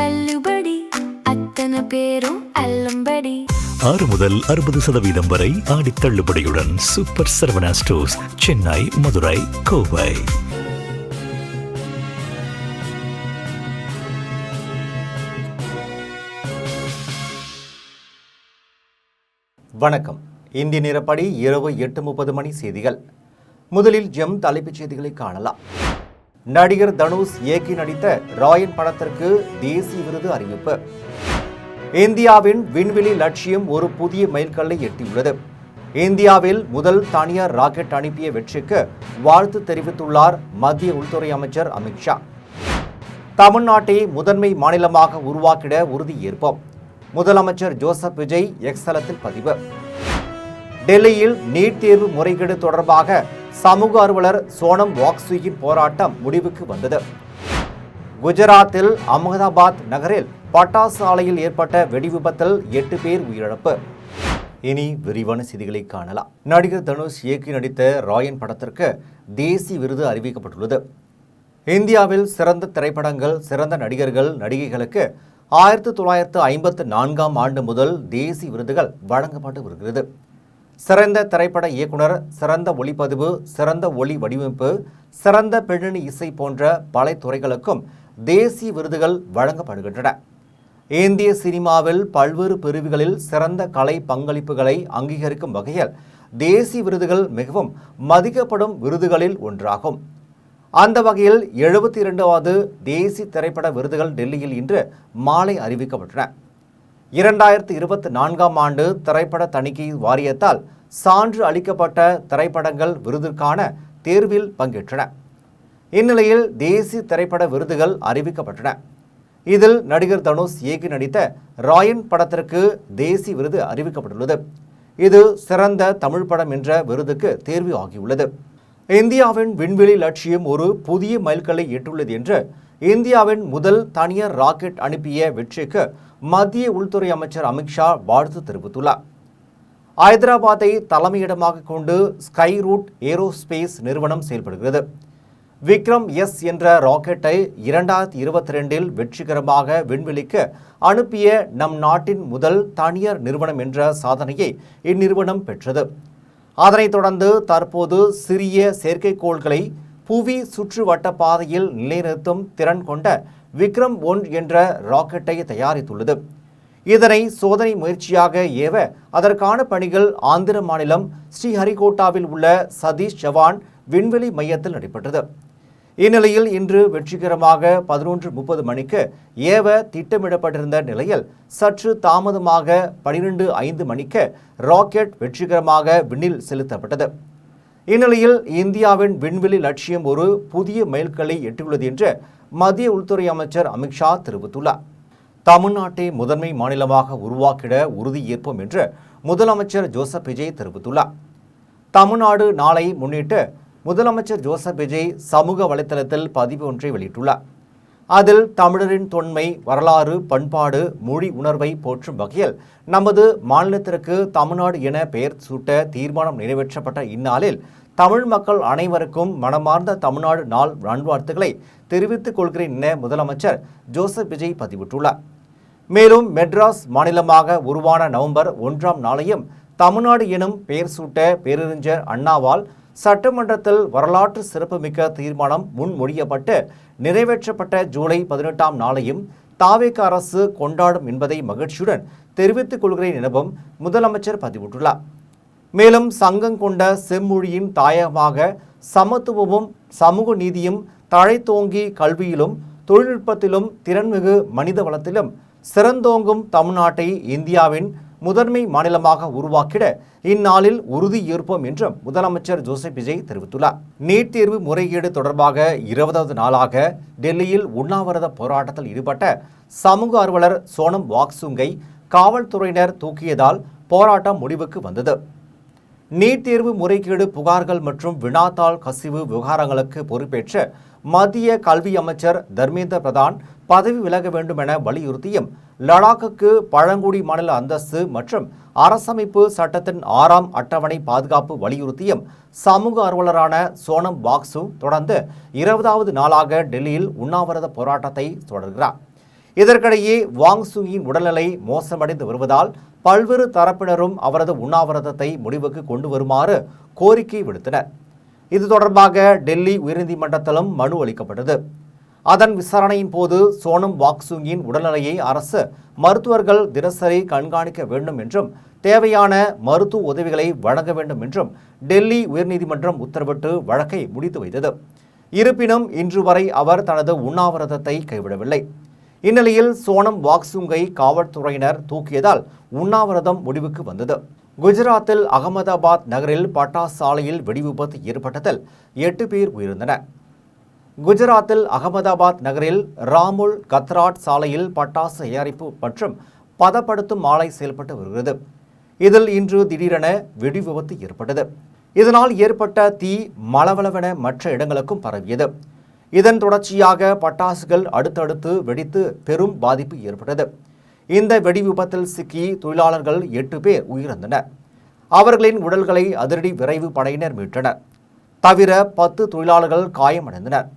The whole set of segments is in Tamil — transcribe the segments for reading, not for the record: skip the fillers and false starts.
தள்ளுபடி அத்தனை பேரும் அல்லம்படி 6 முதல் 60% வரை ஆடி தள்ளுபடியுடன் சூப்பர் சரவணா ஸ்டோர்ஸ், சென்னை, மதுரை, கோவை. வணக்கம். இந்திய நேரப்படி இரவு 8:30 மணி செய்திகள். முதலில் ஜெம் தலைப்புச் செய்திகளை காணலாம். நடிகர் தனுஷ் இயக்கி நடித்த ராயன் படத்திற்கு தேசிய விருது அறிவிப்பு. இந்தியாவின் விண்வெளி லட்சியம் ஒரு புதிய மைல்கல்லை எட்டியுள்ளது. இந்தியாவில் முதல் தனியார் ராக்கெட் அனுப்பிய வெற்றிக்கு வாழ்த்து தெரிவித்துள்ளார் மத்திய உள்துறை அமைச்சர் அமித்ஷா. தமிழ்நாட்டை முதன்மை மாநிலமாக உருவாக்கிட உறுதி ஏற்போம். முதலமைச்சர் ஜோசப் விஜய் எக்ஸ் தளத்தில் பதிவு. டெல்லியில் நீட் தேர்வு முறைகேடு தொடர்பாக சமூக ஆர்வலர் சோனம் வாக்சுயின் போராட்டம் முடிவுக்கு வந்தது. குஜராத்தில் அகமதாபாத் நகரில் பட்டாசு ஆலையில் ஏற்பட்ட வெடி விபத்தில் 8 பேர் உயிரிழப்பு. இனி விரிவான செய்திகளை காணலாம். நடிகர் தனுஷ் இயக்கி நடித்த ராயன் படத்திற்கு தேசிய விருது அறிவிக்கப்பட்டுள்ளது. இந்தியாவில் சிறந்த திரைப்படங்கள், சிறந்த நடிகர்கள், நடிகைகளுக்கு 1954ஆம் ஆண்டு முதல் தேசிய விருதுகள் வழங்கப்பட்டு வருகிறது. சிறந்த திரைப்பட இயக்குனர், சிறந்த ஒளிப்பதிவு, சிறந்த ஒளி வடிவமைப்பு, சிறந்த பின்னணி இசை போன்ற பல துறைகளுக்கும் தேசிய விருதுகள் வழங்கப்படுகின்றன. இந்திய சினிமாவில் பல்வேறு பிரிவுகளில் சிறந்த கலை பங்களிப்புகளை அங்கீகரிக்கும் வகையில் தேசிய விருதுகள் மிகவும் மதிக்கப்படும் விருதுகளில் ஒன்றாகும். அந்த வகையில் 72வது தேசிய திரைப்பட விருதுகள் டெல்லியில் இன்று மாலை அறிவிக்கப்பட்டன. 2024ஆம் ஆண்டு திரைப்பட தணிக்கை வாரியத்தால் சான்று அளிக்கப்பட்ட திரைப்படங்கள் விருதுக்கான தேர்வில் பங்கேற்றன. இந்நிலையில் தேசிய திரைப்பட விருதுகள் அறிவிக்கப்பட்டன. இதில் நடிகர் தனுஷ் இயக்கி நடித்த ராயன் படத்திற்கு தேசிய விருது அறிவிக்கப்பட்டுள்ளது. இது சிறந்த தமிழ் படம் என்ற விருதுக்கு தேர்வு ஆகியுள்ளது. இந்தியாவின் விண்வெளி லட்சியம் ஒரு புதிய மைல்கல்லை எட்டுள்ளது என்று இந்தியாவின் முதல் தனியார் ராக்கெட் அனுப்பிய வெற்றிக்கு மத்திய உள்துறை அமைச்சர் அமித்ஷா வாழ்த்து தெரிவித்துள்ளார். ஐதராபாத்தை தலைமையிடமாக கொண்டு ஸ்கை ரூட் ஏரோஸ்பேஸ் நிறுவனம் செயல்படுகிறது. விக்ரம் எஸ் என்ற ராக்கெட்டை 2022இல் வெற்றிகரமாக விண்வெளிக்கு அனுப்பிய நம் நாட்டின் முதல் தனியார் நிறுவனம் என்ற சாதனையை இந்நிறுவனம் பெற்றது. அதனைத் தொடர்ந்து தற்போது சிறிய செயற்கைக்கோள்களை புவி சுற்றுவட்ட பாதையில் நிலைநிறுத்தும் திறன் கொண்ட விக்ரம் 1 என்ற ராக்கெட்டை தயாரித்துள்ளது. இதனை சோதனை முயற்சியாக ஏவ அதற்கான பணிகள் ஆந்திர மாநிலம் ஸ்ரீஹரிகோட்டாவில் உள்ள சதீஷ் தவான் விண்வெளி மையத்தில் நடைபெற்றது. இந்நிலையில் இன்று வெற்றிகரமாக 11:30 மணிக்கு ஏவ திட்டமிடப்பட்டிருந்த நிலையில் சற்று தாமதமாக 12:05 மணிக்கு ராக்கெட் வெற்றிகரமாக விண்ணில் செலுத்தப்பட்டது. இந்நிலையில் இந்தியாவின் விண்வெளி லட்சியம் ஒரு புதிய மைல்கல்லை எட்டியுள்ளது என்று மத்திய உள்துறை அமைச்சர் அமித்ஷா தெரிவித்துள்ளார். தமிழ்நாட்டை முதன்மை மாநிலமாக உருவாக்கிட உறுதி ஏற்போம் என்று முதலமைச்சர் ஜோசப் விஜய் தெரிவித்துள்ளார். தமிழ்நாடு நாளை முன்னிட்டு முதலமைச்சர் ஜோசப் விஜய் சமூக வலைதளத்தில் பதிவு ஒன்றை வெளியிட்டுள்ளார். அதில் தமிழரின் தொன்மை, வரலாறு, பண்பாடு, மொழி உணர்வை போற்றும் வகையில் நமது மாநிலத்திற்கு தமிழ்நாடு என பெயர் சூட்ட தீர்மானம் நிறைவேற்றப்பட்ட இந்நாளில் தமிழ் மக்கள் அனைவருக்கும் மனமார்ந்த தமிழ்நாடு நாள் நல்வாழ்த்துக்களை தெரிவித்துக் கொள்கிறேன் என முதலமைச்சர் ஜோசப் விஜய் பதிவிட்டுள்ளார். மேலும் மெட்ராஸ் மாநிலமாக உருவான நவம்பர் 1ஆம் நாளையும் தமிழ்நாடு எனும் பெயர் சூட்ட பேரறிஞர் அண்ணாவால் சட்டமன்றத்தில் வரலாற்று சிறப்புமிக்க தீர்மானம் முன்மொழியப்பட்டு நிறைவேற்றப்பட்ட ஜூலை 18ஆம் நாளையும் தாவேக அரசு கொண்டாடும் என்பதை மகிழ்ச்சியுடன் தெரிவித்துக் கொள்கிறேன் எனவும் முதலமைச்சர் பதிவிட்டுள்ளார். மேலும் சங்கம் கொண்ட செம்மொழியின் தாயகமாக சமத்துவமும் சமூக நீதியும் தழைத்தோங்கி கல்வியிலும் தொழில்நுட்பத்திலும் திறன்மிகு மனித வளத்திலும் சிறந்தோங்கும் தமிழ்நாட்டை இந்தியாவின் முதன்மை மாநிலமாக உருவாக்கிட இந்நாளில் உறுதி ஏற்போம் என்றும் முதலமைச்சர் ஜோசப் விஜய் தெரிவித்துள்ளார். நீட் தேர்வு முறைகேடு தொடர்பாக 20வது நாளாக டெல்லியில் உண்ணாவிரத போராட்டத்தில் ஈடுபட்ட சமூக ஆர்வலர் சோனம் வாக்சுங்கை காவல்துறையினர் தூக்கியதால் போராட்டம் முடிவுக்கு வந்தது. நீட் தேர்வு முறைகேடு புகார்கள் மற்றும் வினாத்தாள் கசிவு விவகாரங்களுக்கு பொறுப்பேற்ற மத்திய கல்வி அமைச்சர் தர்மேந்திர பிரதான் பதவி விலக வேண்டும் என வலியுறுத்தியும் லடாக்குக்கு பழங்குடி மாநில அந்தஸ்து மற்றும் அரசமைப்பு சட்டத்தின் 6ஆம் அட்டவணை பாதுகாப்பு வலியுறுத்தியும் சமூக ஆர்வலரான சோனம் வாக்சு தொடர்ந்து 20வது நாளாக டெல்லியில் உண்ணாவிரத போராட்டத்தை தொடர்கிறார். இதற்கிடையே வாங் சுங்கின் உடல்நிலை மோசமடைந்து வருவதால் பல்வேறு தரப்பினரும் அவரது உண்ணாவிரதத்தை முடிவுக்கு கொண்டு வருமாறு கோரிக்கை விடுத்தனர். இது தொடர்பாக டெல்லி உயர்நீதிமன்றத்திலும் மனு அளிக்கப்பட்டது. அதன் விசாரணையின் போது சோனம் வாங்சுங்கின் உடல்நிலையை அரசு மருத்துவர்கள் தினசரி கண்காணிக்க வேண்டும் என்றும் தேவையான மருத்துவ உதவிகளை வழங்க வேண்டும் என்றும் டெல்லி உயர்நீதிமன்றம் உத்தரவிட்டு வழக்கை முடித்து வைத்தது. இருப்பினும் இன்று வரை அவர் தனது உண்ணாவிரதத்தை கைவிடவில்லை. இந்நிலையில் சோனம் வாங்சுங்கை காவல்துறையினர் தூக்கியதால் உண்ணாவிரதம் முடிவுக்கு வந்தது. குஜராத்தில் அகமதாபாத் நகரில் பட்டாசு ஆலையில் வெடிவிபத்து ஏற்பட்டதில் 8 பேர் உயிரிழந்தனர். குஜராத்தில் அகமதாபாத் நகரில் ராமுல் கத்ராட் சாலையில் பட்டாசு தயாரிப்பு மற்றும் பதப்படுத்தும் ஆலை செயல்பட்டு வருகிறது. இதில் இன்று திடீரென வெடி விபத்து ஏற்பட்டது. இதனால் ஏற்பட்ட தீ மளவளவென மற்ற இடங்களுக்கும் பரவியது. இதன் தொடர்ச்சியாக பட்டாசுகள் அடுத்தடுத்து வெடித்து பெரும் பாதிப்பு ஏற்பட்டது. இந்த வெடி விபத்தில் சிக்கி தொழிலாளர்கள் 8 பேர் உயிரிழந்தனர். அவர்களின் உடல்களை அதிரடி விரைவு படையினர் மீட்டனர். தவிர 10 தொழிலாளர்கள் காயமடைந்தனர்.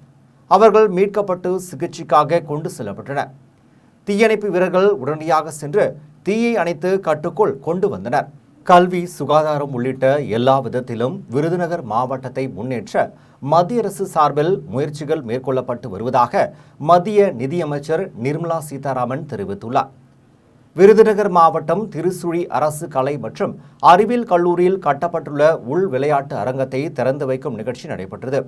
அவர்கள் மீட்கப்பட்டு சிகிச்சைக்காக கொண்டு செல்லப்பட்டனர். தீயணைப்பு வீரர்கள் உடனடியாக சென்று தீயை அணைத்து கட்டுக்குள் கொண்டு வந்தனர். கல்வி, சுகாதாரம் உள்ளிட்ட எல்லா விதத்திலும் விருதுநகர் மாவட்டத்தை முன்னேற்ற மத்திய அரசு சார்பில் முயற்சிகள் மேற்கொள்ளப்பட்டு வருவதாக மத்திய நிதியமைச்சர் நிர்மலா சீதாராமன் தெரிவித்துள்ளார். விருதுநகர் மாவட்டம் திருச்சுழி அரசு கலை மற்றும் அறிவியல் கல்லூரியில் கட்டப்பட்டுள்ள உள் விளையாட்டு அரங்கத்தை திறந்து வைக்கும் நிகழ்ச்சி நடைபெற்றது.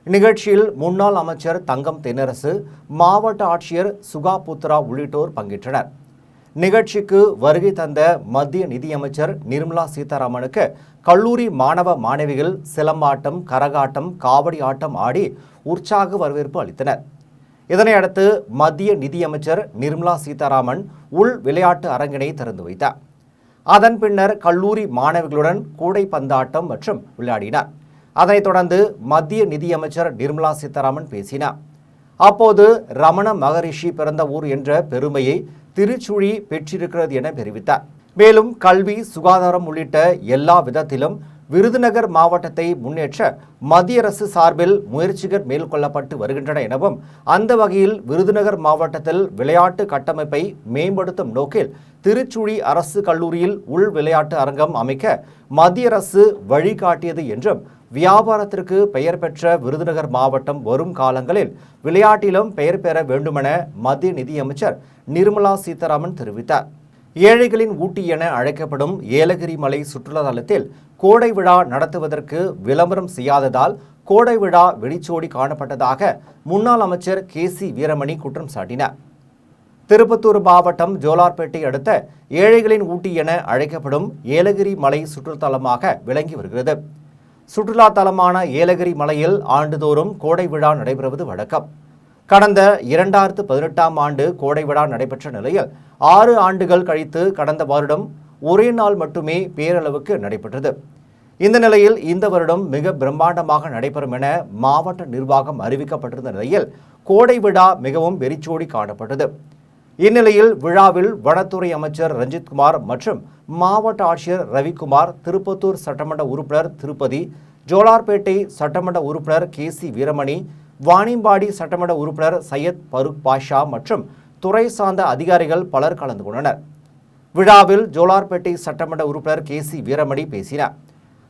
நிகழ்ச்சியில் முன்னாள் அமைச்சர் தங்கம் தென்னரசு, மாவட்ட ஆட்சியர் சுகா புத்ரா உள்ளிட்டோர் பங்கேற்றனர். நிகழ்ச்சிக்கு வருகை தந்த மத்திய நிதியமைச்சர் நிர்மலா சீதாராமனுக்கு கல்லூரி மாணவ மாணவிகள் சிலம்பாட்டம், கரகாட்டம், காவடி ஆட்டம் ஆடி உற்சாக வரவேற்பு அளித்தனர். இதனையடுத்து மத்திய நிதியமைச்சர் நிர்மலா சீதாராமன் உள் விளையாட்டு அரங்கினை திறந்து வைத்தார். அதன் பின்னர் கல்லூரி மாணவிகளுடன் கூடைப்பந்தாட்டம் மற்றும் விளையாடினார். அதனைத் தொடர்ந்து மத்திய நிதியமைச்சர் நிர்மலா சீதாராமன் பேசினார். அப்போது ரமண மகரிஷி பிறந்த ஊர் என்ற பெருமையை திருச்சுழி பெற்றிருக்கிறது என தெரிவித்தார். மேலும் கல்வி, சுகாதாரம் உள்ளிட்ட எல்லா விதத்திலும் விருதுநகர் மாவட்டத்தை முன்னேற்ற மத்திய அரசு சார்பில் முயற்சிகள் மேற்கொள்ளப்பட்டு வருகின்றன எனவும் அந்த வகையில் விருதுநகர் மாவட்டத்தில் விளையாட்டு கட்டமைப்பை மேம்படுத்தும் நோக்கில் திருச்சுழி அரசு கல்லூரியில் உள் விளையாட்டு அரங்கம் அமைக்க மத்திய அரசு வழிகாட்டியது என்றும் வியாபாரத்திற்கு பெயர் பெற்ற விருதுநகர் மாவட்டம் வரும் காலங்களில் விளையாட்டிலும் பெயர் பெற வேண்டுமென மத்திய நிதியமைச்சர் நிர்மலா சீதாராமன் தெரிவித்தார். ஏழைகளின் ஊட்டி என அழைக்கப்படும் ஏலகிரி மலை சுற்றுலா தலத்தில் கோடை விழா நடத்துவதற்கு விளம்பரம் செய்யாததால் கோடை விழா வெறிச்சோடி காணப்பட்டதாக முன்னாள் அமைச்சர் KC வீரமணி குற்றம் சாட்டினார். திருப்பத்தூர் மாவட்டம் ஜோலார்பேட்டை அடுத்த ஏழைகளின் ஊட்டி என அழைக்கப்படும் ஏலகிரி மலை சுற்றுலாத்தலமாக விளங்கி வருகிறது. சுற்றுலா தலமான ஏலகிரி மலையில் ஆண்டுதோறும் கோடை விழா நடைபெறுவது வழக்கம். கடந்த 2018ஆம் ஆண்டு கோடை விழா நடைபெற்ற நிலையில் 6 ஆண்டுகள் கழித்து கடந்த வருடம் ஒரே நாள் மட்டுமே பேரளவுக்கு நடைபெற்றது. இந்த நிலையில் இந்த வருடம் மிக பிரம்மாண்டமாக நடைபெறும் என மாவட்ட நிர்வாகம் அறிவிக்கப்பட்டிருந்த நிலையில் கோடை விழா மிகவும் வெறிச்சோடி காணப்பட்டது. இந்நிலையில் விழாவில் வனத்துறை அமைச்சர் ரஞ்சித்குமார் மற்றும் மாவட்ட ஆட்சியர் ரவிக்குமார், திருப்பத்தூர் சட்டமன்ற உறுப்பினர் திருப்பதி, ஜோலார்பேட்டை சட்டமன்ற உறுப்பினர் KC வீரமணி, வாணியம்பாடி சட்டமன்ற உறுப்பினர் சையத் பருக் பாஷா மற்றும் துறை சார்ந்த அதிகாரிகள் பலர் கலந்து கொண்டனர். விழாவில் ஜோலார்பேட்டை சட்டமன்ற உறுப்பினர் KC வீரமணி பேசினார்.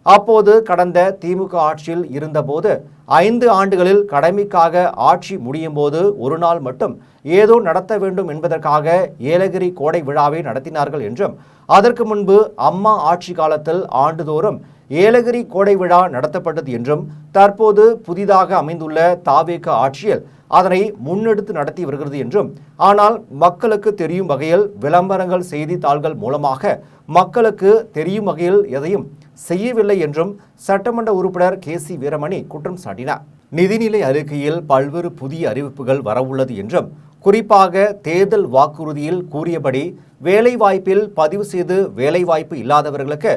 அப்போது கடந்த திமுக ஆட்சியில் இருந்தபோது 5 ஆண்டுகளில் கடமைக்காக ஆட்சி முடியும் போது ஒரு நாள் மட்டும் ஏதோ நடத்த வேண்டும் என்பதற்காக ஏலகிரி கோடை விழாவை நடத்தினார்கள் என்றும் அதற்கு முன்பு அம்மா ஆட்சி காலத்தில் ஆண்டுதோறும் ஏலகிரி கோடை விழா நடத்தப்பட்டது என்றும் தற்போது புதிதாக அமைந்துள்ள தாவேக ஆட்சியில் அதனை முன்னெடுத்து நடத்தி வருகிறது என்றும் ஆனால் மக்களுக்கு தெரியும் வகையில் விளம்பரங்கள், செய்தித்தாள்கள் மூலமாக மக்களுக்கு தெரியும் வகையில் எதையும் செய்யவில்லை என்றும் சட்டமன்ற உறுப்பினர் KC வீரமணி குற்றம் சாட்டினார். நிதிநிலை அறிக்கையில் பல்வேறு புதிய அறிவிப்புகள் வரவுள்ளது என்றும் குறிப்பாக தேர்தல் வாக்குறுதியில் கூறியபடி வேலைவாய்ப்பில் பதிவு செய்து வேலைவாய்ப்பு இல்லாதவர்களுக்கு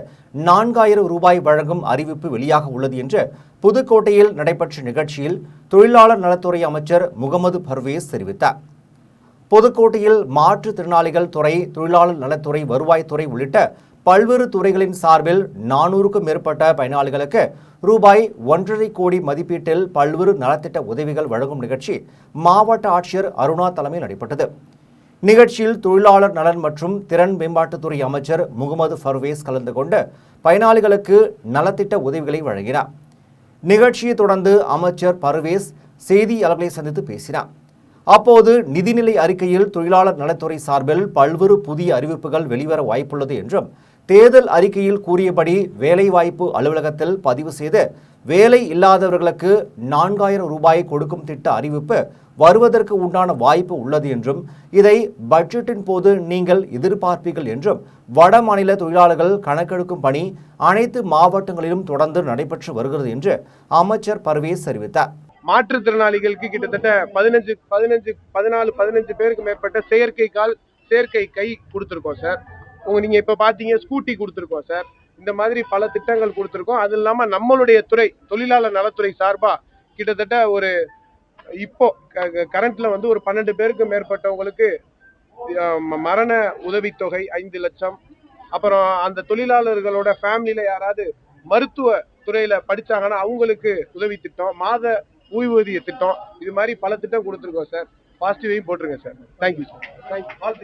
4000 ரூபாய் வழங்கும் அறிவிப்பு வெளியாக உள்ளது என்று புதுக்கோட்டையில் நடைபெற்ற நிகழ்ச்சியில் தொழிலாளர் நலத்துறை அமைச்சர் முகமது பர்வேஸ் தெரிவித்தார். புதுக்கோட்டையில் மாற்றுத்திறனாளிகள் துறை, தொழிலாளர் நலத்துறை, வருவாய்த்துறை உள்ளிட்ட பல்வேறு துறைகளின் சார்பில் 400க்கும் மேற்பட்ட பயனாளிகளுக்கு ரூபாய் 1.5 கோடி மதிப்பீட்டில் பல்வேறு நலத்திட்ட உதவிகள் வழங்கும் நிகழ்ச்சி மாவட்ட ஆட்சியர் அருணா தலைமையில் நடைபெற்றது. நிகழ்ச்சியில் தொழிலாளர் நலன் மற்றும் திறன் மேம்பாட்டுத்துறை அமைச்சர் முகமது பர்வேஸ் கலந்து கொண்டு பயனாளிகளுக்கு நலத்திட்ட உதவிகளை வழங்கினார். நிகழ்ச்சியை தொடர்ந்து அமைச்சர் பர்வேஸ் செய்தியாளர்களை சந்தித்து பேசினார். அப்போது நிதிநிலை அறிக்கையில் தொழிலாளர் நலத்துறை சார்பில் பல்வேறு புதிய அறிவிப்புகள் வெளிவர வாய்ப்புள்ளது என்றும், தேர்தல் அறிக்கையில் கூறியபடி வேலைவாய்ப்பு அலுவலகத்தில் பதிவு செய்து வேலை இல்லாதவர்களுக்கு 4000 ரூபாயை கொடுக்கும் திட்ட அறிவிப்பு வருவதற்கு உண்டான வாய்ப்பு உள்ளது என்றும், இதை பட்ஜெட்டின் போது நீங்கள் எதிர்பார்ப்பீர்கள் என்றும், வட மாநில தொழிலாளர்கள் கணக்கெடுக்கும் பணி அனைத்து மாவட்டங்களிலும் தொடர்ந்து நடைபெற்று வருகிறது என்று அமைச்சர் பர்வேஸ் தெரிவித்தார். மாற்றுத்திறனாளிகளுக்கு கிட்டத்தட்ட 15 பேருக்கு மேற்பட்ட செயற்கை கை கொடுத்துருக்கோம் சார். நீங்க இப்ப பாத்தீங்க ஸ்கூட்டி கொடுத்துருக்கோம் சார். இந்த மாதிரி பல திட்டங்கள் கொடுத்துருக்கோம். அது இல்லாம நம்மளுடைய துறை தொழிலாளர் நலத்துறை சார்பா கிட்டத்தட்ட ஒரு இப்போ கரண்ட்ல ஒரு 12 பேருக்கு மேற்பட்டவங்களுக்கு மரண உதவித்தொகை 5 லட்சம், அப்புறம் அந்த தொழிலாளர்களோட ஃபேமிலியில யாராவது மருத்துவ துறையில படிச்சாங்கன்னா அவங்களுக்கு உதவி திட்டம், மாத ஓய்வூதிய திட்டம், இது மாதிரி பல திட்டம் கொடுத்துருக்கோம் சார். பாசிட்டிவையும் போட்டுருங்க சார். Thank you sir.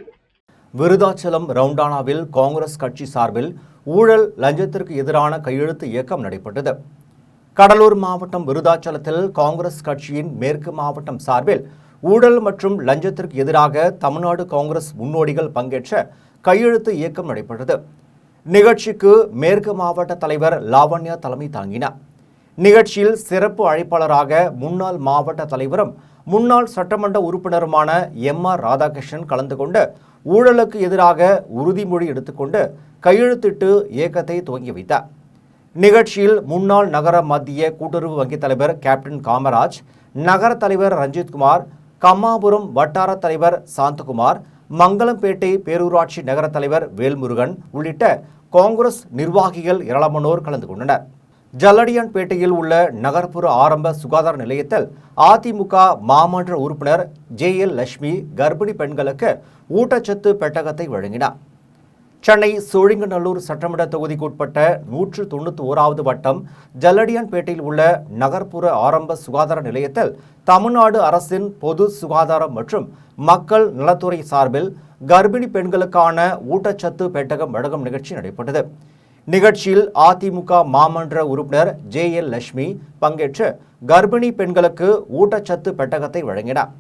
விருதாச்சலம் ரவுண்டானாவில் காங்கிரஸ் கட்சி சார்பில் ஊழல் லஞ்சத்திற்கு எதிரான கையெழுத்து இயக்கம் நடைபெற்றது. கடலூர் மாவட்டம் விருதாச்சலத்தில் காங்கிரஸ் கட்சியின் மேற்கு மாவட்டம் சார்பில் ஊழல் மற்றும் லஞ்சத்திற்கு எதிராக தமிழ்நாடு காங்கிரஸ் முன்னோடிகள் பங்கேற்ற கையெழுத்து இயக்கம் நடைபெற்றது. நிகழ்ச்சிக்கு மேற்கு மாவட்ட தலைவர் லாவண்யா தலைமை தாங்கினார். நிகழ்ச்சியில் சிறப்பு அழைப்பாளராக முன்னாள் மாவட்ட தலைவரும் முன்னாள் சட்டமன்ற உறுப்பினருமான எம்.ஆர். ராதாகிருஷ்ணன் கலந்து கொண்டு ஊழலுக்கு எதிராக உறுதிமொழி எடுத்துக்கொண்டு கையெழுத்திட்டு இயக்கத்தை துவங்கி வைத்தார். நிகழ்ச்சியில் முன்னாள் நகர மத்திய கூட்டுறவு வங்கி தலைவர் கேப்டன் காமராஜ், நகர தலைவர் ரஞ்சித்குமார், கம்மாபுரம் வட்டார தலைவர் சாந்தகுமார், மங்களம்பேட்டை பேரூராட்சி நகர தலைவர் வேல்முருகன் உள்ளிட்ட காங்கிரஸ் நிர்வாகிகள் ஏராளமானோர் கலந்து கொண்டனர். ஜல்லடியான்பேட்டையில் உள்ள நகர்ப்புற ஆரம்ப சுகாதார நிலையத்தில் அதிமுக மாமன்ற உறுப்பினர் ஜே.எல். லட்சுமி கர்ப்பிணி பெண்களுக்கு ஊட்டச்சத்து பெட்டகத்தை வழங்கினார். சென்னை சோழிங்கநல்லூர் சட்டமன்ற தொகுதிக்குட்பட்ட 191வது வட்டம் ஜல்லடியான்பேட்டையில் உள்ள நகர்ப்புற ஆரம்ப சுகாதார நிலையத்தில் தமிழ்நாடு அரசின் பொது சுகாதாரம் மற்றும் மக்கள் நலத்துறை சார்பில் கர்ப்பிணி பெண்களுக்கான ஊட்டச்சத்து பெட்டகம் வழங்கும் நிகழ்ச்சி நடைபெற்றது. நிகழ்ச்சியில் அதிமுக மாமன்ற உறுப்பினர் ஜே.எல். லட்சுமி பங்கேற்று கர்ப்பிணி பெண்களுக்கு ஊட்டச்சத்து பெட்டகத்தை வழங்கினார்.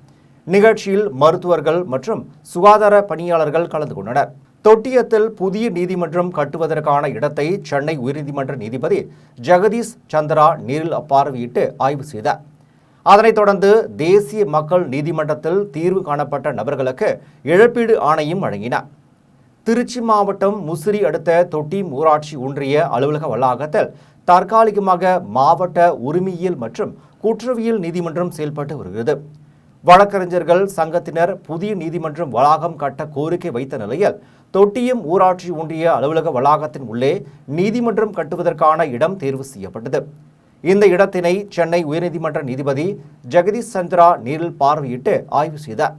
நிகழ்ச்சியில் மருத்துவர்கள் மற்றும் சுகாதார பணியாளர்கள் கலந்து கொண்டனர். தொட்டியத்தில் புதிய நீதிமன்றம் கட்டுவதற்கான இடத்தை சென்னை உயர்நீதிமன்ற நீதிபதி ஜெகதீஷ் சந்திரா நேரில் பார்வையிட்டு ஆய்வு செய்தார். அதனைத் தொடர்ந்து தேசிய மக்கள் நீதிமன்றத்தில் தீர்வு காணப்பட்ட நபர்களுக்கு இழப்பீடு ஆணையம் வழங்கினார். திருச்சி மாவட்டம் முசிறி அடுத்த தொட்டி ஊராட்சி ஒன்றிய அலுவலக வளாகத்தில் தற்காலிகமாக மாவட்ட உரிமையியல் மற்றும் குற்றவியல் நீதிமன்றம் செயல்பட்டு வருகிறது. வழக்கறிஞர்கள் சங்கத்தினர் புதிய நீதிமன்றம் வளாகம் கட்ட கோரிக்கை வைத்த நிலையில் தொட்டியம் ஊராட்சி ஒன்றிய அலுவலக வளாகத்தின் உள்ளே நீதிமன்றம் கட்டுவதற்கான இடம் தேர்வு செய்யப்பட்டது. இந்த இடத்தினை சென்னை உயர்நீதிமன்ற நீதிபதி ஜெகதீஷ் சந்திரா நேரில் பார்வையிட்டு ஆய்வு செய்தார்.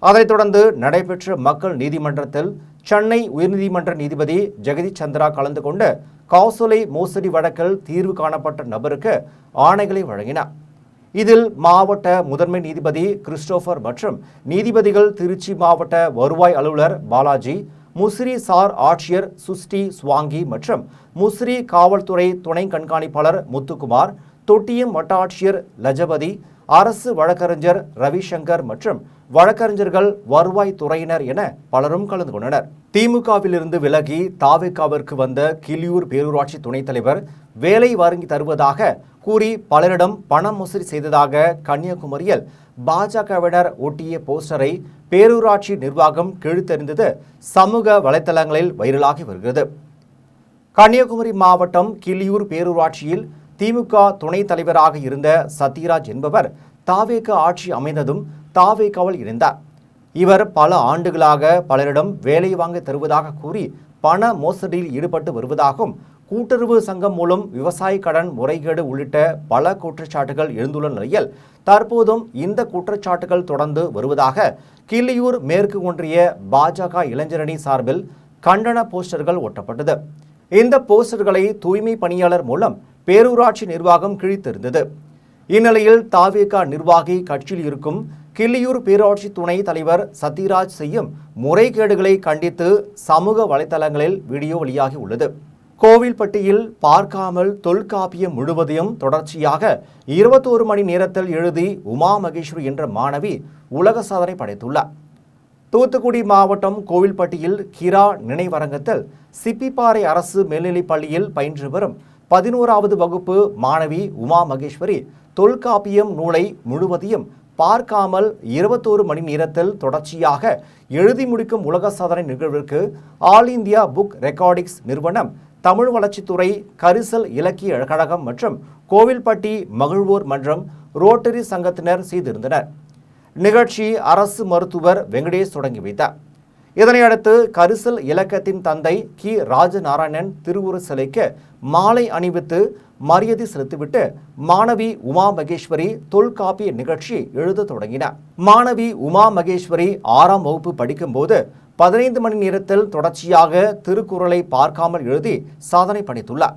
அதைத் தொடர்ந்து நடைபெற்ற மக்கள் நீதிமன்றத்தில் சென்னை உயர்நீதிமன்ற நீதிபதி ஜெகதீஷ் சந்திரா கலந்து கொண்டு காசோலை மோசடி வழக்கில் தீர்வு காணப்பட்ட நபருக்கு ஆணைகளை வழங்கினார். இதில் மாவட்ட முதன்மை நீதிபதி கிறிஸ்டோபர் மற்றும் நீதிபதிகள் திருச்சி மாவட்ட வருவாய் அலுவலர் பாலாஜி, முசிறி சார் ஆட்சியர் சுஸ்டி ஸ்வாங்கி மற்றும் முசிறி காவல்துறை துணை கண்காணிப்பாளர் முத்துக்குமார், தொட்டியம் வட்டாட்சியர் லஜபதி, அரசு வழக்கறிஞர் ரவிசங்கர் மற்றும் வழக்கறிஞர்கள், வருவாய் துறையினர் என பலரும் கலந்து கொண்டனர். திமுகவிலிருந்து விலகி தாவேகாவிற்கு வந்த கிளியூர் பேரூராட்சி துணைத் தலைவர் வேலை வாங்கி தருவதாக கூறி பலரிடம் பணம் மோசடி செய்ததாக கன்னியாகுமரியில் பாஜகவினர் ஒட்டிய போஸ்டரை பேரூராட்சி நிர்வாகம் கிழித்தெறிந்தது சமூக வலைதளங்களில் வைரலாகி வருகிறது. கன்னியாகுமரி மாவட்டம் கிளியூர் பேரூராட்சியில் திமுக துணைத் தலைவராக இருந்த சத்யராஜ் என்பவர் தாவேக ஆட்சி அமைந்ததும் தாவேகாவில் இணைந்தார். இவர் பல ஆண்டுகளாக பலரிடம் வேலை வாங்க தருவதாக கூறி பண மோசடியில் ஈடுபட்டு வருவதாகவும், கூட்டுறவு சங்கம் மூலம் விவசாய கடன் முறைகேடு உள்ளிட்ட பல குற்றச்சாட்டுகள் எழுந்துள்ள நிலையில் தற்போதும் இந்த குற்றச்சாட்டுகள் தொடர்ந்து வருவதாக கிள்ளியூர் மேற்கு ஒன்றிய பாஜக இளைஞரணி சார்பில் கண்டன போஸ்டர்கள் ஒட்டப்பட்டது. இந்த போஸ்டர்களை தூய்மை பணியாளர் மூலம் பேரூராட்சி நிர்வாகம் கிழித்திருந்தது. இந்நிலையில் தாவேகா நிர்வாகி கட்சியில் இருக்கும் கிள்ளியூர் பேராட்சி துணை தலைவர் சத்யராஜ் செய்யும் முறைகேடுகளை கண்டித்து சமூக வலைதளங்களில் வீடியோ வெளியாகி உள்ளது. கோவில்பட்டியில் பார்க்காமல் தொல்காப்பியம் முழுவதையும் தொடர்ச்சியாக 21 மணி நேரத்தில் எழுதி உமா மகேஸ்வரி என்ற மாணவி உலக சாதனை படைத்துள்ளார். தூத்துக்குடி மாவட்டம் கோவில்பட்டியில் கிரா நினைவரங்கத்தில் சிப்பிப்பாறை அரசு மேல்நிலைப் பள்ளியில் பயின்று வரும் 11வது வகுப்பு மாணவி உமா மகேஸ்வரி தொல்காப்பியம் நூலை முழுவதையும் பார்க்காமல் 21 மணி நேரத்தில் தொடர்ச்சியாக எழுதி முடிக்கும் உலக சாதனை நிகழ்விற்கு ஆல் இந்தியா புக் ரெக்கார்டிங்ஸ் நிறுவனம், தமிழ் வளர்ச்சித்துறை, கரிசல் இலக்கிய கழகம் மற்றும் கோவில்பட்டி மகிழ்வோர் மன்றம், ரோட்டரி சங்கத்தினர் செய்திருந்தனர். நிகழ்ச்சி அரசு மருத்துவர் வெங்கடேஷ் தொடங்கி வைத்தார். இதனையடுத்து கரிசல் இலக்கியத்தின் தந்தை கி ராஜநாராயணன் திருவுரு சிலைக்கு மாலை அணிவித்து மரியாதை செலுத்திவிட்டு மாணவி உமா மகேஸ்வரி தொல்காப்பிய நிகழ்ச்சி எழுத தொடங்கினார். மாணவி உமா மகேஸ்வரி 6ஆம் வகுப்பு படிக்கும்போது 15 மணி நேரத்தில் தொடர்ச்சியாக திருக்குறளை பார்க்காமல் எழுதி சாதனை படைத்துள்ளார்.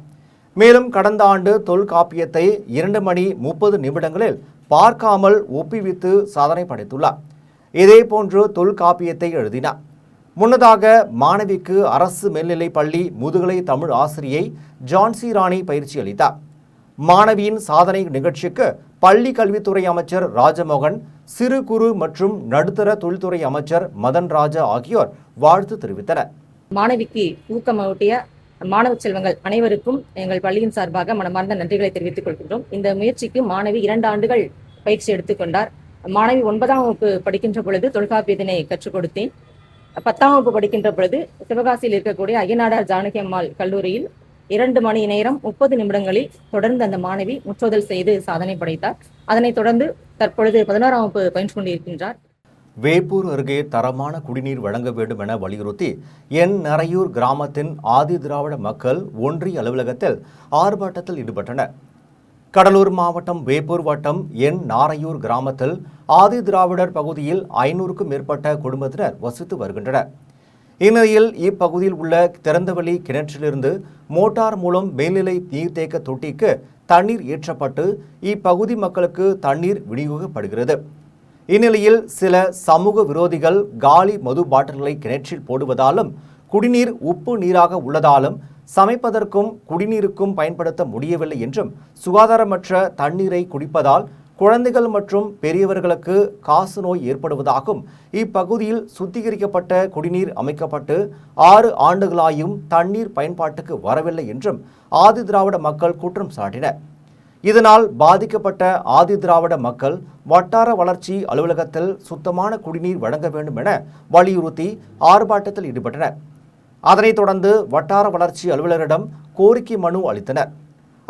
மேலும் கடந்த ஆண்டு தொல்காப்பியத்தை 2 மணி 30 நிமிடங்களில் பார்க்காமல் ஒப்பிவித்து சாதனை படைத்துள்ளார். இதேபோன்று தொல்காப்பியத்தை எழுதினார். முன்னதாக மாணவிக்கு அரசு மேல்நிலைப் பள்ளி முதுகலை தமிழ் ஆசிரியை ஜான்சி ராணி பயிற்சி அளித்தார். மாணவியின் சாதனை நிகழ்ச்சிக்கு பள்ளி கல்வித்துறை அமைச்சர் ராஜமோகன், சிறு குறு மற்றும் நடுத்தர தொழில்துறை அமைச்சர் மதன் ராஜா ஆகியோர் வாழ்த்து தெரிவித்தனர். மாணவிக்கு ஊக்கமூட்டிய மாணவ செல்வங்கள் அனைவருக்கும் எங்கள் பள்ளியின் சார்பாக மனமார்ந்த நன்றிகளை தெரிவித்துக் கொள்கின்றோம். இந்த முயற்சிக்கு மாணவி 2 ஆண்டுகள் பயிற்சி எடுத்துக்கொண்டார். மாணவி 9ஆம் வகுப்பு படிக்கின்ற பொழுது தொல்காப்பியத்தினை கற்றுக் கொடுத்தேன். 10ஆம் வகுப்பு படிக்கின்ற பொழுது சிவகாசியில் இருக்கக்கூடிய அய்யனாடார் ஜானகி அம்மாள் கல்லூரியில் 2 மணி நேரம் 30 நிமிடங்களில் தொடர்ந்து அந்த மாணவி முற்றோதல் செய்து சாதனை படைத்தார். அதனைத் தொடர்ந்து தற்பொழுது 11ஆம் வகுப்பு பயின்று கொண்டிருக்கின்றார். வேப்பூர் அருகே தரமான குடிநீர் வழங்க வேண்டும் என வலியுறுத்தி என் நரையூர் கிராமத்தின் ஆதி திராவிட மக்கள் ஒன்றிய அலுவலகத்தில் ஆர்ப்பாட்டத்தில் ஈடுபட்டனர். கடலூர் மாவட்டம் வேப்பூர் வட்டம் என் நாரையூர் கிராமத்தில் ஆதி திராவிடர் பகுதியில் 500க்கும் மேற்பட்ட குடும்பத்தினர் வசித்து வருகின்றனர். இந்நிலையில் இப்பகுதியில் உள்ள திறந்தவெளி கிணற்றிலிருந்து மோட்டார் மூலம் மேல்நிலை நீர்த்தேக்க தொட்டிக்கு தண்ணீர் ஏற்றப்பட்டு இப்பகுதி மக்களுக்கு தண்ணீர் விநியோகிக்கப்படுகிறது. இந்நிலையில் சில சமூக விரோதிகள் காலி மது பாட்டில்களை கிணற்றில் போடுவதாலும் குடிநீர் உப்பு நீராக உள்ளதாலும் சமைப்பதற்கும் குடிநீருக்கும் பயன்படுத்த முடியவில்லை என்றும் சுகாதாரமற்ற தண்ணீரை குடிப்பதால் குழந்தைகள் மற்றும் பெரியவர்களுக்கு காச நோய் ஏற்படுவதாகவும் இப்பகுதியில் சுத்திகரிக்கப்பட்ட குடிநீர் அமைக்கப்பட்டு 6 ஆண்டுகளாயும் தண்ணீர் பயன்பாட்டுக்கு வரவில்லை என்றும் ஆதி திராவிட மக்கள் குற்றம் சாட்டினர். இதனால் பாதிக்கப்பட்ட ஆதி திராவிட மக்கள் வட்டார வளர்ச்சி அலுவலகத்தில் சுத்தமான குடிநீர் வழங்க வேண்டும் என வலியுறுத்தி ஆர்ப்பாட்டத்தில் ஈடுபட்டனர். அதனைத் தொடர்ந்து வட்டார வளர்ச்சி அலுவலரிடம் கோரிக்கை மனு அளித்தனர்.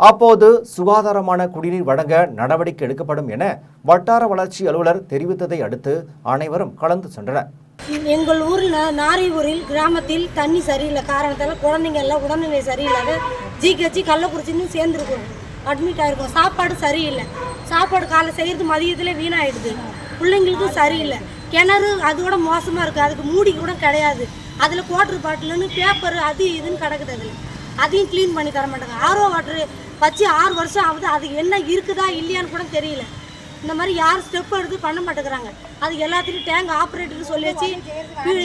அப்போது சுகாதாரமான குடிநீர் வழங்க நடவடிக்கை எடுக்கப்படும் என வட்டார வளர்ச்சி அலுவலர் தெரிவித்ததை அடுத்து அனைவரும் கலந்து சென்றனர். எங்கள் ஊரில் நாரையூரில் கிராமத்தில் தண்ணி சரியில்லை காரணத்தால் குழந்தைங்க எல்லாம் உடல்நிலை சரியில்லாத ஜிஹெச் கள்ளக்குறிச்சின்னு சேர்ந்துருக்கோம், அட்மிட் ஆகிருக்கோம். சாப்பாடு சரியில்லை, சாப்பாடு காலை செய்கிறது மதியத்தில் வீணாயிடுது. பிள்ளைங்களுக்கும் சரியில்லை, கிணறு அதோட மோசமாக இருக்குது, அதுக்கு மூடி கூட கிடையாது. அதில் குவாட்டர் பாட்டிலுன்னு பேப்பர் அது இதுன்னு கிடக்குது, அதில் அதையும் க்ளீன் பண்ணி தர மாட்டாங்க. ஆர்ஓ வாட்டரு வச்சு 6 வருஷம் ஆகுது, அது என்ன இருக்குதா இல்லையான்னு கூட தெரியல. இந்த மாதிரி யார் ஸ்டெப் எடுத்து பண்ண மாட்டேங்கிறாங்க. அது எல்லாத்துக்கும் டேங்க் ஆப்ரேட்டர் சொல்லியாச்சு,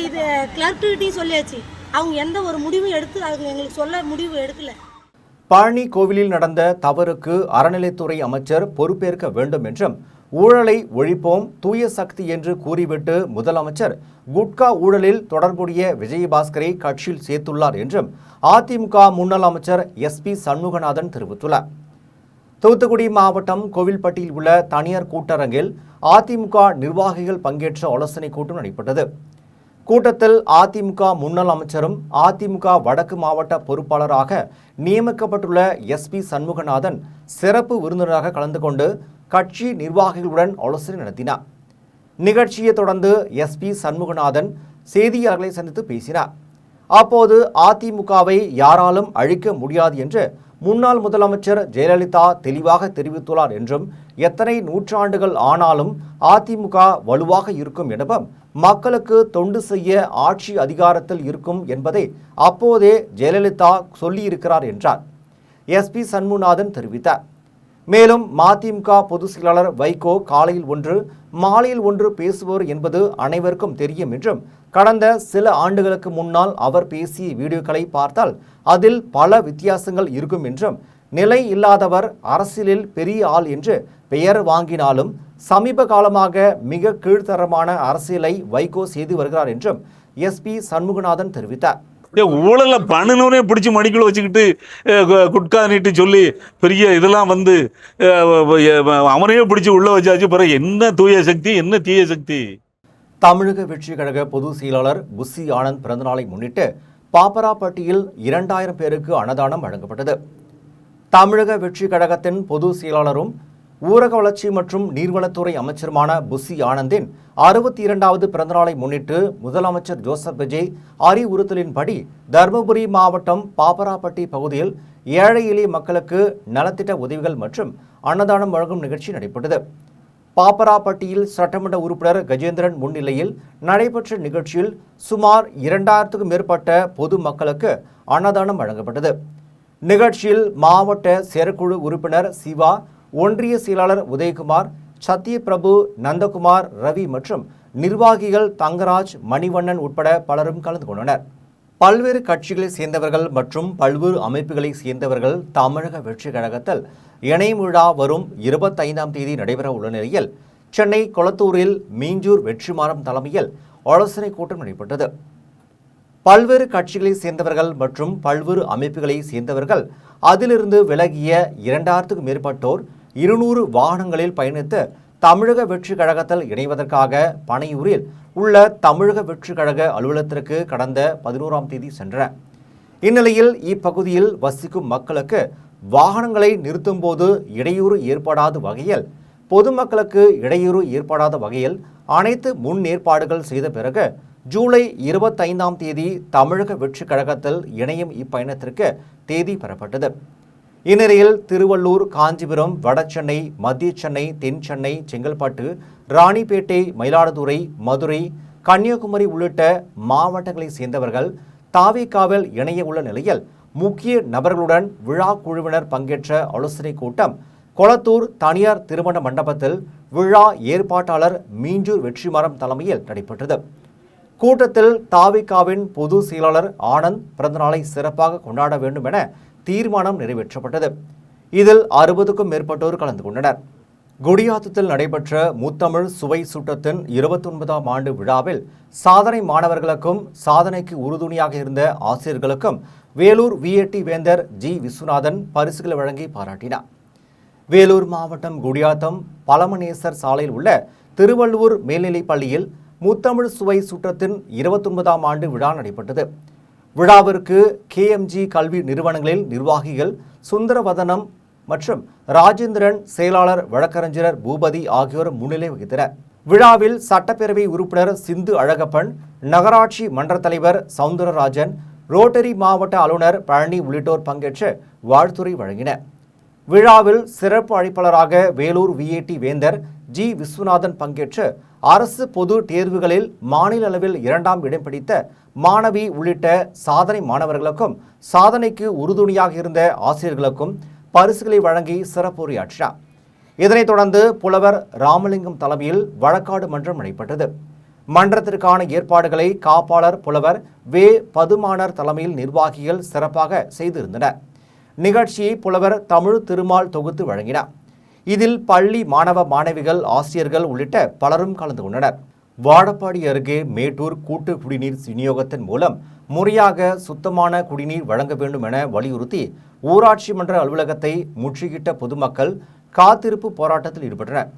இது கிளர்க்கிட்டையும் சொல்லியாச்சு. அவங்க எந்த ஒரு முடிவும் எடுத்து அவங்க எங்களுக்கு சொல்ல முடிவு எடுக்கல. பழனி கோவிலில் நடந்த தவறுக்கு அறநிலைத்துறை அமைச்சர் பொறுப்பேற்க வேண்டும் என்றும் ஊழலை ஒழிப்போம் தூய சக்தி என்று கூறிவிட்டு முதலமைச்சர் குட்கா ஊழலில் தொடர்புடைய விஜயபாஸ்கரை கட்சியில் சேர்த்துள்ளார் என்றும் அதிமுக முன்னாள் அமைச்சர் SP சண்முகநாதன் தெரிவித்துள்ளார். தூத்துக்குடி மாவட்டம் கோவில்பட்டியில் உள்ள தனியார் கூட்டரங்கில் அதிமுக நிர்வாகிகள் பங்கேற்ற ஆலோசனை கூட்டம் நடைபெற்றது. கூட்டத்தில் அதிமுக முன்னாள் அமைச்சரும் அதிமுக வடக்கு மாவட்ட பொறுப்பாளராக நியமிக்கப்பட்டுள்ள SP சண்முகநாதன் சிறப்பு விருந்தினராக கலந்து கொண்டு கட்சி நிர்வாகிகளுடன் ஆலோசனை நடத்தினார். நிகழ்ச்சியை தொடர்ந்து SP சண்முகநாதன் செய்தியாளர்களை சந்தித்து பேசினார். அப்போது அதிமுகவை யாராலும் அழிக்க முடியாது என்று முன்னாள் முதலமைச்சர் ஜெயலலிதா தெளிவாக தெரிவித்துள்ளார் என்றும் எத்தனை நூற்றாண்டுகள் ஆனாலும் அதிமுக வலுவாக இருக்கும் எனவும் மக்களுக்கு தொண்டு செய்ய ஆட்சி அதிகாரத்தில் இருக்கும் என்பதை அப்போதே ஜெயலலிதா சொல்லியிருக்கிறார் என்றார். SP சண்முகநாதன் தெரிவித்தார். மேலும் மதிமுக பொதுச் செயலாளர் வைகோ காலையில் ஒன்று மாலையில் ஒன்று பேசுபவர் என்பது அனைவருக்கும் தெரியும் என்றும் கடந்த சில ஆண்டுகளுக்கு முன்னால் அவர் பேசிய வீடியோக்களை பார்த்தால் அதில் பல வித்தியாசங்கள் இருக்கும் என்றும் நிலை இல்லாதவர் அரசியலில் பெரிய ஆள் என்று பெயர் வாங்கினாலும் சமீப காலமாக மிக கீழ்த்தரமான அரசியலை வைகோ செய்து வருகிறார் என்றும் எஸ்பி சண்முகநாதன் தெரிவித்தார். ஊழல பண்ணுனே பிடிச்சி மடிக்குள்ள வச்சுக்கிட்டு குட்கா நீட்டு சொல்லி பெரிய இதெல்லாம் வந்து அவனையே பிடிச்சி உள்ள வச்சாச்சு. பிறகு என்ன தூய சக்தி என்ன தீய சக்தி? தமிழக வெற்றி கழக பொதுச் செயலாளர் புசி ஆனந்த் பிறந்தநாளை முன்னிட்டு பாப்பராப்பட்டியில் 2000 பேருக்கு அன்னதானம் வழங்கப்பட்டது. தமிழக வெற்றி கழகத்தின் பொதுச் செயலாளரும் ஊரக வளர்ச்சி மற்றும் நீர்வளத்துறை அமைச்சருமான புசி ஆனந்தின் 62வது பிறந்தநாளை முன்னிட்டு முதலமைச்சர் ஜோசப் விஜய் அறிவுறுத்தலின்படி தருமபுரி மாவட்டம் பாப்பராப்பட்டி பகுதியில் ஏழை எளிய மக்களுக்கு நலத்திட்ட உதவிகள் மற்றும் அன்னதானம் வழங்கும் நிகழ்ச்சி நடைபெற்றது. பாப்பராப்பட்டியில் சட்டமன்ற உறுப்பினர் கஜேந்திரன் முன்னிலையில் நடைபெற்ற நிகழ்ச்சியில் சுமார் 2000க்கும் மேற்பட்ட பொது மக்களுக்கு அன்னதானம் வழங்கப்பட்டது. நிகழ்ச்சியில் மாவட்ட செயற்குழு உறுப்பினர் சிவா, ஒன்றிய செயலாளர் உதயகுமார், சத்யபிரபு, நந்தகுமார், ரவி மற்றும் நிர்வாகிகள் தங்கராஜ், மணிவண்ணன் உட்பட பலரும் கலந்து கொண்டனர். பல்வேறு கட்சிகளை சேர்ந்தவர்கள் மற்றும் பல்வேறு அமைப்புகளை சேர்ந்தவர்கள் தமிழக வெற்றி கழகத்தில் இணையும் விழா வரும் 25ஆம் தேதி நடைபெற உள்ள நிலையில் சென்னை கொளத்தூரில் மீஞ்சூர் வெற்றிமாறன் தலைமையில் ஆலோசனை கூட்டம் நடைபெற்றது. பல்வேறு கட்சிகளை சேர்ந்தவர்கள் மற்றும் பல்வேறு அமைப்புகளை சேர்ந்தவர்கள் அதிலிருந்து விலகிய 2000க்கும் மேற்பட்டோர் 200 வாகனங்களில் பயணித்து தமிழக வெற்றி கழகத்தில் இணைவதற்காக பனையூரில் உள்ள தமிழக வெற்றி கழக அலுவலகத்திற்கு கடந்த 11ஆம் தேதி சென்றனர். இந்நிலையில் இப்பகுதியில் வசிக்கும் மக்களுக்கு வாகனங்களை நிறுத்தும் போது இடையூறு ஏற்படாத வகையில் பொதுமக்களுக்கு இடையூறு ஏற்படாத வகையில் அனைத்து முன்னேற்பாடுகள் செய்த பிறகு ஜூலை 25ஆம் தேதி தமிழக வெற்றி கழகத்தில் இணையும் இப்பயணத்திற்கு தேதி பெறப்பட்டது. இந்நிலையில் திருவள்ளூர், காஞ்சிபுரம், வடசென்னை, மத்திய சென்னை, தென் சென்னை, செங்கல்பட்டு, ராணிப்பேட்டை, மயிலாடுதுறை, மதுரை, கன்னியாகுமரி உள்ளிட்ட மாவட்டங்களை சேர்ந்தவர்கள் தாவேகாவில் இணைய உள்ள நிலையில் முக்கிய நபர்களுடன் விழா குழுவினர் பங்கேற்ற ஆலோசனை கூட்டம் கொளத்தூர் தனியார் திருமண மண்டபத்தில் விழா ஏற்பாட்டாளர் மீஞ்சூர் வெற்றிமாறன் தலைமையில் நடைபெற்றது. கூட்டத்தில் தாவேகாவின் பொது செயலாளர் ஆனந்த் பிறந்தநாளை சிறப்பாக கொண்டாட வேண்டும் என தீர்மானம் நிறைவேற்றப்பட்டது. இதில் 60க்கும் மேற்பட்டோர் கலந்து கொண்டனர். குடியாத்தத்தில் நடைபெற்ற முத்தமிழ் சுவை சூட்டத்தின் 29ஆம் ஆண்டு விழாவில் சாதனை மாணவர்களுக்கும் சாதனைக்கு உறுதுணையாக இருந்த ஆசிரியர்களுக்கும் வேலூர் விஏடி வேந்தர் ஜி விஸ்வநாதன் பரிசுகளை வழங்கி பாராட்டினார். வேலூர் மாவட்டம் குடியாத்தம் பழமநேசர் சாலையில் உள்ள திருவள்ளூர் மேல்நிலைப் பள்ளியில் முத்தமிழ் சுவை சூட்டத்தின் 29ஆம் ஆண்டு விழா நடைபெற்றது. விழாவிற்கு KMG கல்வி நிறுவனங்களில் நிர்வாகிகள் சுந்தரவதனம் மற்றும் ராஜேந்திரன், செயலாளர் வழக்கறிஞர் பூபதி ஆகியோர் முன்னிலை வகித்தனர். விழாவில் சட்டப்பேரவை உறுப்பினர் சிந்து அழகப்பன், நகராட்சி மன்ற தலைவர் சவுந்தரராஜன், ரோட்டரி மாவட்ட ஆளுநர் பழனி உள்ளிட்டோர் பங்கேற்று வாழ்த்துரை வழங்கினர். விழாவில் சிறப்பு அழைப்பாளராக வேலூர் விஏடி வேந்தர் ஜி விஸ்வநாதன் பங்கேற்று அரசு பொது தேர்வுகளில் மாநில அளவில் 2ஆம் இடம் பிடித்த மாணவி உள்ளிட்ட சாதனை மாணவர்களுக்கும் சாதனைக்கு உறுதுணையாக இருந்த ஆசிரியர்களுக்கும் பரிசுகளை வழங்கி சிறப்புரையாற்றினார். இதனைத் தொடர்ந்து புலவர் ராமலிங்கம் தலைமையில் வழக்காடு மன்றம் நடைபெற்றது. மன்றத்திற்கான ஏற்பாடுகளை காப்பாளர் புலவர் வே. பதுமானர் தலைமையில் நிர்வாகிகள் சிறப்பாக செய்திருந்தனர். நிகழ்ச்சியை புலவர் தமிழ் திருமால் தொகுத்து வழங்கினார். இதில் பள்ளி மாணவ மாணவிகள், ஆசிரியர்கள் உள்ளிட்ட பலரும் கலந்து கொண்டனர். வாழப்பாடி அருகே மேட்டூர் கூட்டு குடிநீர் விநியோகத்தின் மூலம் முறையாக சுத்தமான குடிநீர் வழங்க வேண்டும் என வலியுறுத்தி ஊராட்சி மன்ற அலுவலகத்தை முற்றுகிட்ட பொதுமக்கள் காத்திருப்பு போராட்டத்தில் ஈடுபட்டனர்.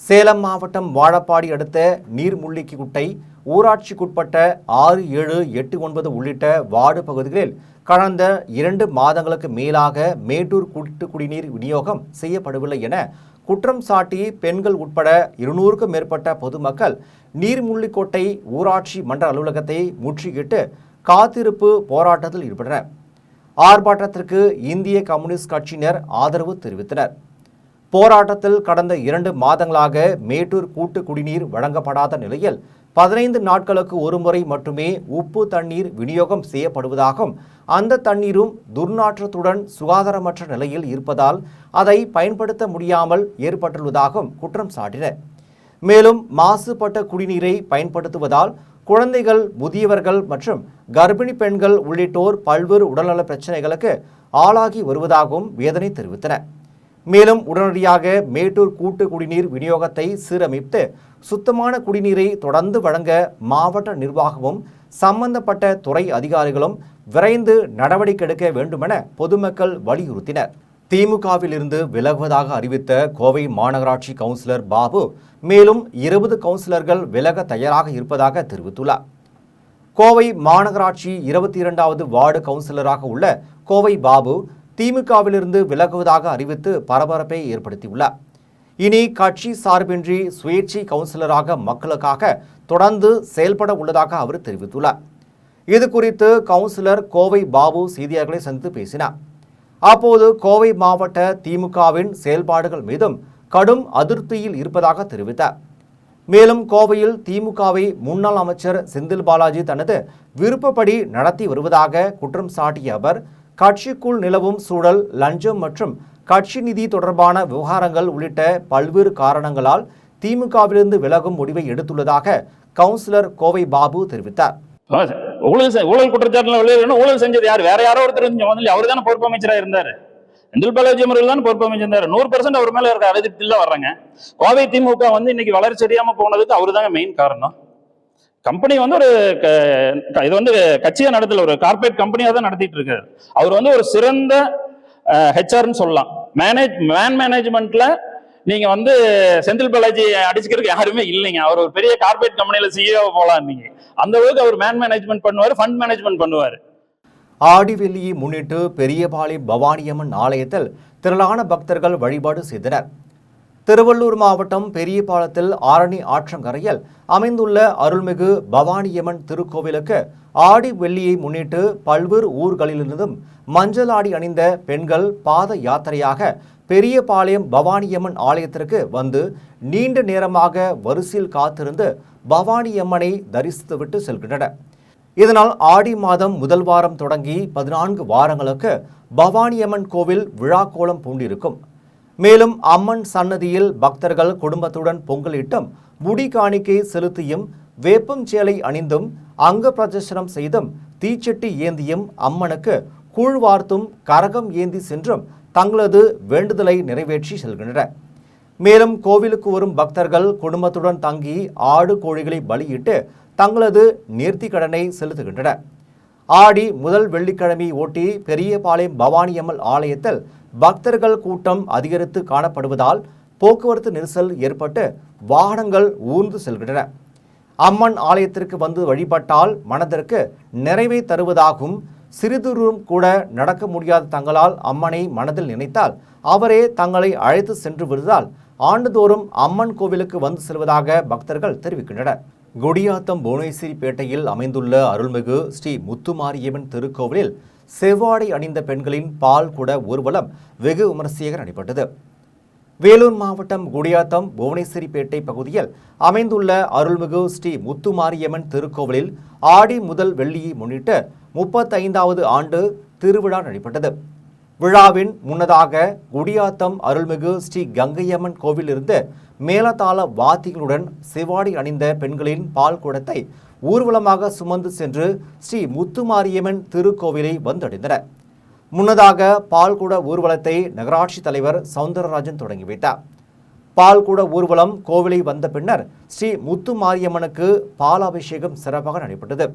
சேலம் மாவட்டம் வாழப்பாடி அடுத்த நீர்முள்ளிக்குட்டை ஊராட்சிக்குட்பட்ட 6, 7, 8, 9 உள்ளிட்ட வார்டு பகுதிகளில் கடந்த 2 மாதங்களுக்கு மேலாக மேட்டூர் கூட்டு குடிநீர் விநியோகம் செய்யப்படவில்லை என குற்றம் சாட்டி பெண்கள் உட்பட 200க்கும் மேற்பட்ட பொதுமக்கள் நீர்முள்ளிக்கோட்டை ஊராட்சி மன்ற அலுவலகத்தை முற்றுகிட்டு காத்திருப்பு போராட்டத்தில் ஈடுபட்டனர். ஆர்ப்பாட்டத்திற்கு இந்திய கம்யூனிஸ்ட் கட்சியினர் ஆதரவு தெரிவித்தனர். போராட்டத்தில் கடந்த 2 மாதங்களாக மேட்டூர் கூட்டு குடிநீர் வழங்கப்படாத நிலையில் 15 நாட்களுக்கு ஒருமுறை மட்டுமே உப்பு தண்ணீர் விநியோகம் செய்யப்படுவதாகவும் அந்த தண்ணீரும் துர்நாற்றத்துடன் சுகாதாரமற்ற நிலையில் இருப்பதால் அதை பயன்படுத்த முடியாமல் ஏற்பட்டுள்ளதாகவும் குற்றம் சாட்டினர். மேலும் மாசுபட்ட குடிநீரை பயன்படுத்துவதால் குழந்தைகள், முதியவர்கள் மற்றும் கர்ப்பிணி பெண்கள் உள்ளிட்டோர் பல்வேறு உடல்நல பிரச்சனைகளுக்கு ஆளாகி வருவதாகவும் வேதனை தெரிவித்தனர். மேலும் உடனடியாக மேட்டூர் கூட்டு குடிநீர் விநியோகத்தை சீரமைத்து சுத்தமான குடிநீரை தொடர்ந்து வழங்க மாவட்ட நிர்வாகமும் சம்பந்தப்பட்ட துறை அதிகாரிகளும் விரைந்து நடவடிக்கை எடுக்க வேண்டுமென பொதுமக்கள் வலியுறுத்தினர். திமுகவில் இருந்து விலகுவதாக அறிவித்த கோவை மாநகராட்சி கவுன்சிலர் பாபு மேலும் 20 கவுன்சிலர்கள் விலக தயாராக இருப்பதாக தெரிவித்துள்ளார். கோவை மாநகராட்சி 22வது வார்டு கவுன்சிலராக உள்ள கோவை பாபு திமுகவிலிருந்து விலகுவதாக அறிவித்து பரபரப்பை ஏற்படுத்தியுள்ளார். இனி கட்சி சார்பின்றி சுயேட்சை கவுன்சிலராக மக்களுக்காக தொடர்ந்து செயல்பட உள்ளதாக அவர் தெரிவித்துள்ளார். இது குறித்து கவுன்சிலர் கோவை பாபு செய்தியாளர்களை சந்தித்து பேசினார். அப்போது கோவை மாவட்ட திமுகவின் செயல்பாடுகள் மீதும் கடும் அதிருப்தியில் இருப்பதாக தெரிவித்தார். மேலும் கோவையில் திமுகவை முன்னாள் அமைச்சர் செந்தில் பாலாஜி தனது விருப்பப்படி நடத்தி வருவதாக குற்றம் சாட்டிய அவர் கட்சிக்குள் நிலவும் சூழல், லஞ்சம் மற்றும் கட்சி நிதி தொடர்பான விவகாரங்கள் உள்ளிட்ட பல்வேறு காரணங்களால் திமுகவிலிருந்து விலகும் முடிவை எடுத்துள்ளதாக கவுன்சிலர் கோவை பாபு தெரிவித்தார். ஊழல் குற்றச்சாட்டுல ஊழல் செஞ்சது யார்? வேற யாரோ ஒருத்தர் அவர் தானே பொறுப்பு அமைச்சராக இருந்தாரு. செந்தில் பாலாஜி அவர்கள் தான் பொறுப்பு அமைச்சிருந்தாரு. 100% அவர் மேல இருக்க அதிருப்தியில் தான் வர்றாங்க. கோவை திமுக இன்னைக்கு வளர்ச்சி அடையாம போனதுக்கு அவரு தாங்க மெயின் காரணம். கம்பெனி ஒரு இது கட்சியா நடத்தல, ஒரு கார்பரேட் கம்பெனியா தான் நடத்திட்டு இருக்காரு. அவர் ஒரு சிறந்த ஹெச்ஆர்னு சொல்லலாம். மேனேஜ்மெண்ட்ல நீங்க செந்தில் பாலாஜி அடிச்சுக்கிறதுக்கு யாருமே இல்லைங்க. அவர் ஒரு பெரிய கார்பரேட் கம்பெனியில சிஇஓ போலாம். நீங்க அந்த அளவுக்கு அவர் மேனேஜ்மெண்ட் பண்ணுவாரு, ஃபண்ட் மேனேஜ்மெண்ட் பண்ணுவாரு. ஆடி வெள்ளியை முன்னிட்டு பெரியபாளையம் பவானியம்மன் ஆலயத்தில் திரளான பக்தர்கள் வழிபாடு செய்தனர். திருவள்ளூர் மாவட்டம் பெரியபாளையத்தில் ஆரணி ஆற்றங்கரையில் அமைந்துள்ள அருள்மிகு பவானியம்மன் திருக்கோவிலுக்கு ஆடி வெள்ளியை முன்னிட்டு பல்வேறு ஊர்களிலிருந்தும் மஞ்சள் ஆடி அணிந்த பெண்கள் பாத யாத்திரையாக பெரியபாளையம் பவானியம்மன் ஆலயத்திற்கு வந்து நீண்ட நேரமாக வரிசையில் காத்திருந்து பவானியம்மனை தரிசித்துவிட்டு செல்கின்றனர். இதனால் ஆடி மாதம் முதல் வாரம் தொடங்கி 14 வாரங்களுக்கு பவானியம்மன் கோவில் விழாக்கோலம் பூண்டிருக்கும். மேலும் அம்மன் சன்னதியில் பக்தர்கள் குடும்பத்துடன் பொங்கலிட்டும், முடி காணிக்கை செலுத்தியும், வேப்பம் சேலை அணிந்தும், அங்க பிரதர்சனம் செய்தும், தீச்சட்டி ஏந்தியும், அம்மனுக்கு கூழ் வார்த்தும், கரகம் ஏந்தி சென்றும் தங்களது வேண்டுதலை நிறைவேற்றி செல்கின்றனர். மேலும் கோவிலுக்கு வரும் பக்தர்கள் குடும்பத்துடன் தங்கி ஆடு கோழிகளை பலியிட்டு தங்களது நேர்த்தி கடனை செலுத்துகின்றனர். ஆடி முதல் வெள்ளிக்கிழமை ஒட்டி பெரியபாளையம் பவானியம்மன் ஆலயத்தில் பக்தர்கள் கூட்டம் அதிகரித்து காணப்படுவதால் போக்குவரத்து நெரிசல் ஏற்பட்டு வாகனங்கள் ஊர்ந்து செல்கின்றன. அம்மன் ஆலயத்திற்கு வந்து வழிபட்டால் மனதிற்கு நிறைவை தருவதாகவும், சிறிதும் கூட நடக்க முடியாத தங்களால் அம்மனை மனதில் நினைத்தால் அவரே தங்களை அழைத்து சென்று விடுவதால் ஆண்டுதோறும் அம்மன் கோவிலுக்கு வந்து செல்வதாக பக்தர்கள் தெரிவிக்கின்றனர். குடியாத்தம் புவனேஸ்வரிப்பேட்டையில் அமைந்துள்ள அருள்மிகு ஸ்ரீ முத்துமாரியம்மன் திருக்கோவிலில் செவ்வாடை அணிந்த பெண்களின் பால் குட ஊர்வலம் வெகு விமரிசையாக நடைபெற்றது. வேலூர் மாவட்டம் குடியாத்தம் புவனேஸ்வரிப்பேட்டை பகுதியில் அமைந்துள்ள அருள்மிகு ஸ்ரீ முத்துமாரியம்மன் திருக்கோவிலில் ஆடி முதல் வெள்ளியை முன்னிட்டு 35வது ஆண்டு திருவிழா நடைபெற்றது. விழாவின் முன்னதாக குடியாத்தம் அருள்மிகு ஸ்ரீ கங்கையம்மன் கோவிலிருந்து மேலதாள வாத்திகளுடன் செவ்வாடை அணிந்த பெண்களின் பால் குடத்தை ஊர்வலமாக சுமந்து சென்று ஸ்ரீ முத்துமாரியம்மன் திருக்கோவிலை வந்தடைந்தனர். முன்னதாக பால்குட ஊர்வலத்தை நகராட்சி தலைவர் சவுந்தரராஜன் தொடங்கி வைத்தார். பால்குட ஊர்வலம் கோவிலை வந்த பின்னர் ஸ்ரீ முத்துமாரியம்மனுக்கு பாலாபிஷேகம் சிறப்பாக நடைபெற்றது.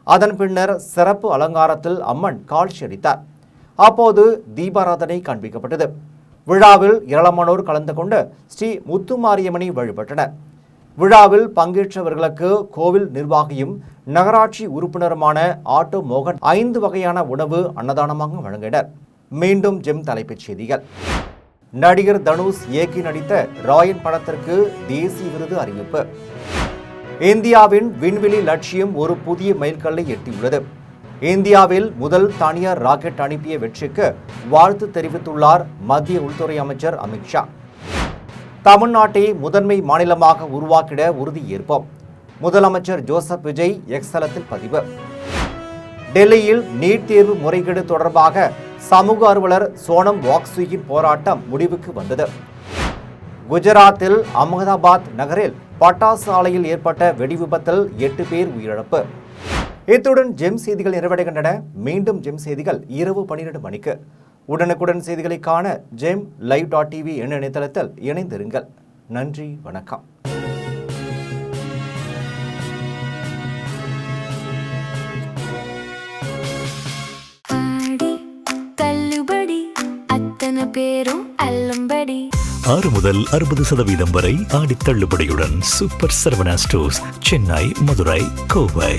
அதன் பின்னர் சிறப்பு அலங்காரத்தில் அம்மன் காட்சியளித்தார். அப்போது தீபாராதனை காண்பிக்கப்பட்டது. விழாவில் ஏராளமானோர் கலந்து கொண்டு ஸ்ரீ முத்துமாரியம்மனை வழிபட்டனர். விழாவில் பங்கேற்றவர்களுக்கு கோவில் நிர்வாகியும் நகராட்சி உறுப்பினருமான ஆட்டோ மோகன் 5 வகையான உணவு அன்னதானமாக வழங்கினர். மீண்டும் ஜெம் தலைப்புச் செய்திகள். நடிகர் தனுஷ் இயக்கி நடித்த ராயன் படத்திற்கு தேசிய விருது அறிவிப்பு. இந்தியாவின் விண்வெளி லட்சியம் ஒரு புதிய மைல்கல்லை எட்டியுள்ளது. இந்தியாவில் முதல் தனியார் ராக்கெட் அனுப்பிய வெற்றிக்கு வாழ்த்து தெரிவித்துள்ளார் மத்திய உள்துறை அமைச்சர் அமித்ஷா. தமிழ்நாட்டை முதன்மை மாநிலமாக உருவாக்கிட உறுதி ஏற்போம். முதலமைச்சர் ஜோசப் விஜய் எக்ஸ் தளத்தில் பதிவு. டெல்லியில் நீட் தேர்வு முறைகேடு தொடர்பாக சமூக ஆர்வலர் சோனம் வாக்ஸ்வியின் போராட்டம் முடிவுக்கு வந்தது. குஜராத்தில் அகமதாபாத் நகரில் பட்டாசு ஆலையில் ஏற்பட்ட வெடி விபத்தில் 8 பேர் உயிரிழப்பு. இத்துடன் ஜெம் செய்திகள் நிறைவடைகின்றன. மீண்டும் ஜெம் செய்திகள் இரவு 12 மணிக்கு. உடனுக்குடன் செய்திகளை காண GemLive.tv என்ற இணையதளத்தில் இணைந்திருங்கள். நன்றி, வணக்கம். பேரும் அல்லும்படி 6 முதல் 60% வரை ஆடி தள்ளுபடியுடன் சூப்பர் சரவணா ஸ்டோர்ஸ், சென்னை, மதுரை, கோவை.